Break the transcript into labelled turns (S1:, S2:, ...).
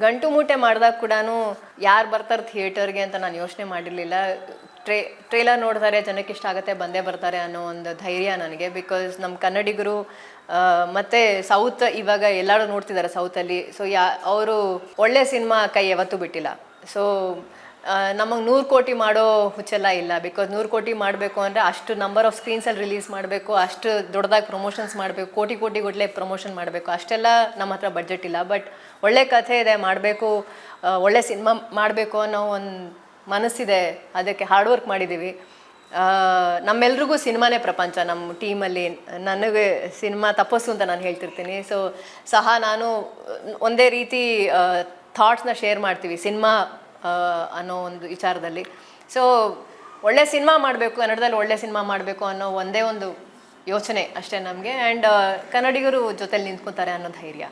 S1: ಗಂಟು ಮೂಟೆ ಮಾಡಿದಾಗ ಕೂಡ ಯಾರು ಬರ್ತಾರೆ ಥಿಯೇಟರ್ಗೆ ಅಂತ ನಾನು ಯೋಚನೆ ಮಾಡಿರಲಿಲ್ಲ. ಟ್ರೇಲರ್ ನೋಡ್ತಾರೆ, ಜನಕ್ಕೆ ಇಷ್ಟ ಆಗುತ್ತೆ, ಬಂದೇ ಬರ್ತಾರೆ ಅನ್ನೋ ಒಂದು ಧೈರ್ಯ ನನಗೆ. ಬಿಕಾಸ್ ನಮ್ಮ ಕನ್ನಡಿಗರು ಮತ್ತು ಸೌತ್ ಇವಾಗ ಎಲ್ಲರೂ ನೋಡ್ತಿದ್ದಾರೆ ಸೌತಲ್ಲಿ. ಸೊ ಅವರು ಒಳ್ಳೆ ಸಿನಿಮಾ ಕೈ ಯಾವತ್ತೂ ಬಿಟ್ಟಿಲ್ಲ. ಸೊ ನಮಗೆ 100 ಕೋಟಿ ಮಾಡೋ ಹುಚ್ಚೆಲ್ಲ ಇಲ್ಲ. ಬಿಕಾಸ್ 100 ಕೋಟಿ ಮಾಡಬೇಕು ಅಂದರೆ ಅಷ್ಟು ನಂಬರ್ ಆಫ್ ಸ್ಕ್ರೀನ್ಸಲ್ಲಿ ರಿಲೀಸ್ ಮಾಡಬೇಕು, ಅಷ್ಟು ದೊಡ್ಡದಾಗಿ ಪ್ರಮೋಷನ್ಸ್ ಮಾಡಬೇಕು, ಕೋಟಿ ಗಟ್ಟಲೆ ಪ್ರಮೋಷನ್ ಮಾಡಬೇಕು, ಅಷ್ಟೆಲ್ಲ ನಮ್ಮ ಹತ್ರ ಬಡ್ಜೆಟ್ ಇಲ್ಲ. ಬಟ್ ಒಳ್ಳೆ ಕಥೆ ಇದೆ, ಮಾಡಬೇಕು, ಒಳ್ಳೆ ಸಿನಿಮಾ ಮಾಡಬೇಕು ಅನ್ನೋ ಒಂದು ಮನಸ್ಸಿದೆ. ಅದಕ್ಕೆ ಹಾರ್ಡ್ ವರ್ಕ್ ಮಾಡಿದ್ದೀವಿ. ನಮ್ಮೆಲ್ರಿಗೂ ಸಿನಿಮಾನೇ ಪ್ರಪಂಚ. ನಮ್ಮ ಟೀಮಲ್ಲಿ ನನಗೆ ಸಿನಿಮಾ ತಪಸ್ಸು ಅಂತ ನಾನು ಹೇಳ್ತಿರ್ತೀನಿ. ಸೊ ನಾನು ಒಂದೇ ರೀತಿ ಥಾಟ್ಸ್ನ ಶೇರ್ ಮಾಡ್ತೀವಿ ಸಿನಿಮಾ ಅನ್ನೋ ಒಂದು ವಿಚಾರದಲ್ಲಿ. ಸೊ ಒಳ್ಳೆ ಸಿನಿಮಾ ಮಾಡಬೇಕು, ಕನ್ನಡದಲ್ಲಿ ಒಳ್ಳೆ ಸಿನಿಮಾ ಮಾಡಬೇಕು ಅನ್ನೋ ಒಂದೇ ಒಂದು ಯೋಚನೆ ಅಷ್ಟೇ ನಮಗೆ. ಆ್ಯಂಡ್ ಕನ್ನಡಿಗರು ಜೊತೆಲಿ ನಿಂತ್ಕೊತಾರೆ ಅನ್ನೋ ಧೈರ್ಯ.